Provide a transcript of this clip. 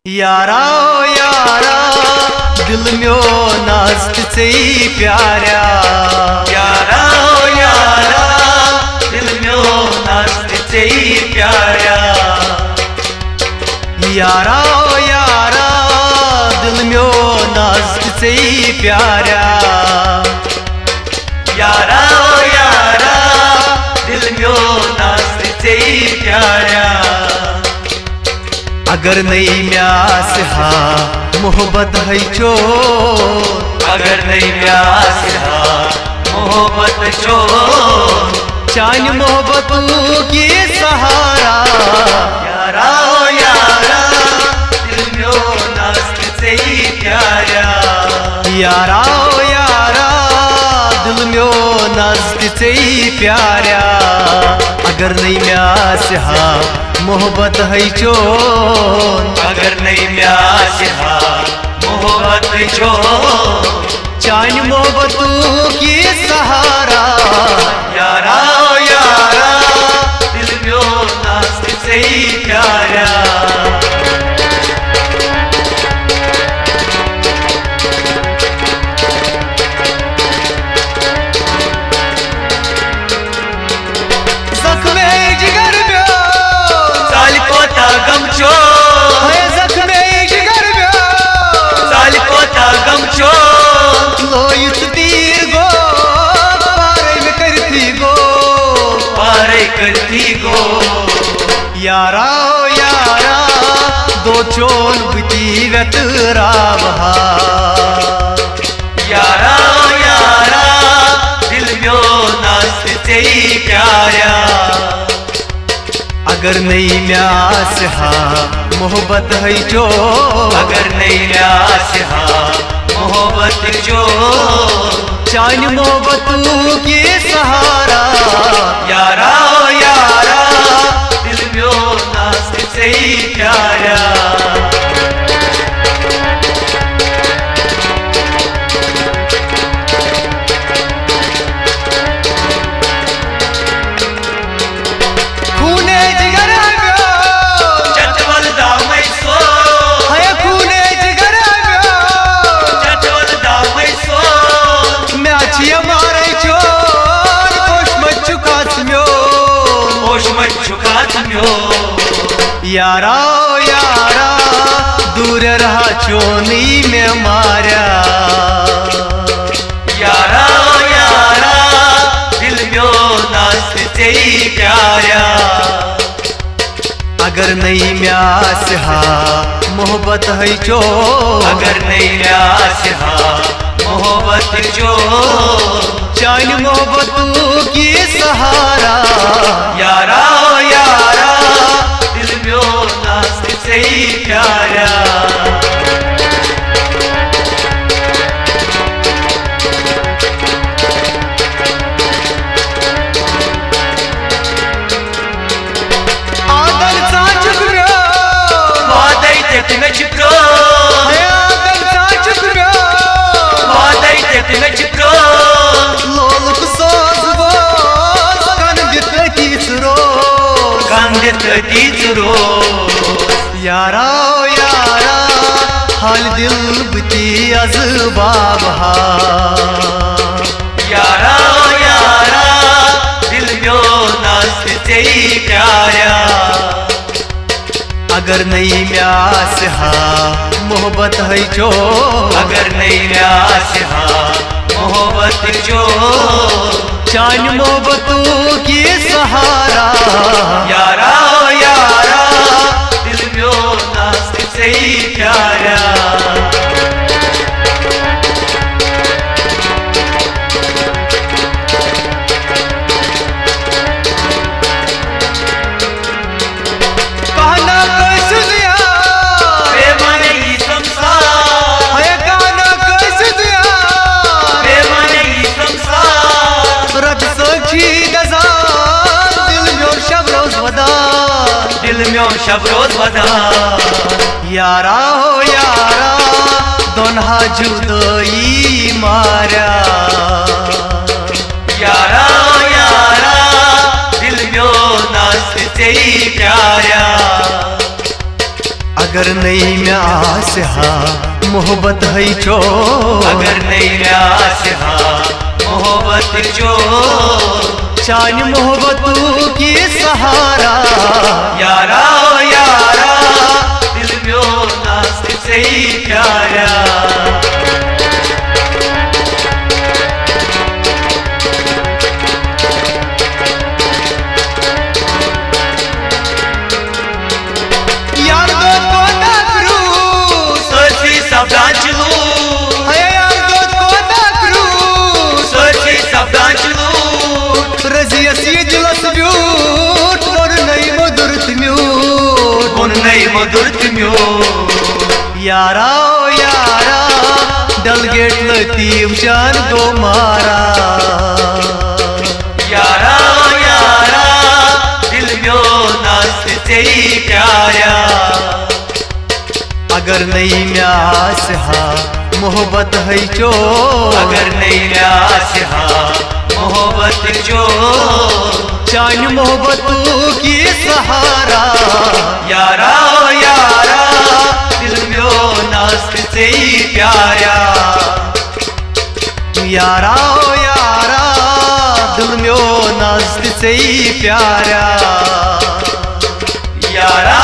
यारा ओ यारा दिल म्यो नास्त से प्यारा। यारा ओ यारा दिल म्यो नास्त से प्यारा। यारा ओ यारा दिल म्यो नास्त से प्यारा। यारा ओ यारा दिल म्यो नास्त से प्यारा। अगर नहीं म्यास हा मोहब्बत है चो, अगर नहीं म्यास हा मोहब्बत चो, चान मोहब्बतों की सहारा। यारा ओ यारा दिल म्यो नास्त से प्यारा। यारा ओ यारा दिल म्यो नास्त से प्यारा। अगर नहीं म्यास हा मोहब्बत है चो, अगर नहीं म्यास हा मोहब्बत चो, चान मोहब्बतों की सहारा। यारा ओ यारा दिल म्यो नास्त से प्यारा। जख्मे जिगर म्यो साल कोता गम चो, है जख्मे जिगर म्यो साल कोता गम चो, लोयुत तीर गो पारे में करती गो, पारे करती गो। यारा ओ यारा दो चोल बुती वतरा बहा। यारा ओ यारा दिल म्यो नास्त से प्यारा। अगर नहीं म्यास हा मोहब्बत है जो, अगर नहीं म्यास हा मोहब्बत चो, चान मोहब्बतों की सहारा। यारा ओ यारा दिल म्यो नास्त से प्यारा। खूने जिगर म्यो चटवल दामै सो, है खूने जिगर म्यो चटवल दामै सो, म्याची मारे चोर कोश मत चुकात म्यो। होश मत झुकात म्यो। यारा ओ यारा दूर रहा चोनी में मारा। यारा ओ यारा दिल म्यो नास्त से प्यारा। अगर नहीं म्यास हा मोहब्बत है चो, अगर नहीं म्यास हा मोहब्बत चो, चान मोहब्बतों की सहारा। यारा ओ यारा दिल म्यो नास्त से प्यारा। आदर साचुक म्यो वादै तेत में चिप्रो, है आदर साचुक म्यो वादै तेत में चिप्रो, लोलुक सोजबो कन दित तीसरो। गंधित तीसरो। यारा ओ यारा हाल दिल बती अज़बाब हा। यारा ओ यारा दिल म्यो नास्त से प्यारा। अगर नहीं म्यास हा मोहब्बत है जो, अगर नहीं म्यास हा मोहब्बत चो, चान मोहब्बतों की सहारा। यारा ओ यारा दिल म्यो नास्त से प्यारा। कहना कैस दिया बेमाने ई संसार, है कहना कैस दिया बेमाने ई संसार, रब सखी दजान दिल म्यो शब रोज वदा। दिल म्यो शब रोज वदा। यारा हो यारा दोनहा जुदोई मारा। यारा ओ यारा दिल म्यो नास्त से प्यारा। अगर नहीं म्यास हा मोहब्बत है चो, अगर नहीं म्यास हा मोहब्बत जो, चान मोहब्बतों की सहारा यारा यारा दिल में नास्त से ही प्यारा। यार दो को ना करू सोची सपना चलू, यार दो को ना करू सोची सपना चलू, रजिया सी जुलस ब्यूट और नहीं मधुर म्यूट, उन नहीं मधुर म्यूट। यारा ओ यारा डलगेट लतीफ जान दो मारा, यारा यारा दिल में नास्त से ही प्यारा। अगर नहीं म्यास हा मोहब्बत है चो, अगर नहीं म्यास हा मोहब्बत जो, चान मोहब्बतों की सहारा यारा यारा दिल में नास्त से ही प्यारा। यारा ओ यारा दिल में नास्त से ही प्यारा, यारा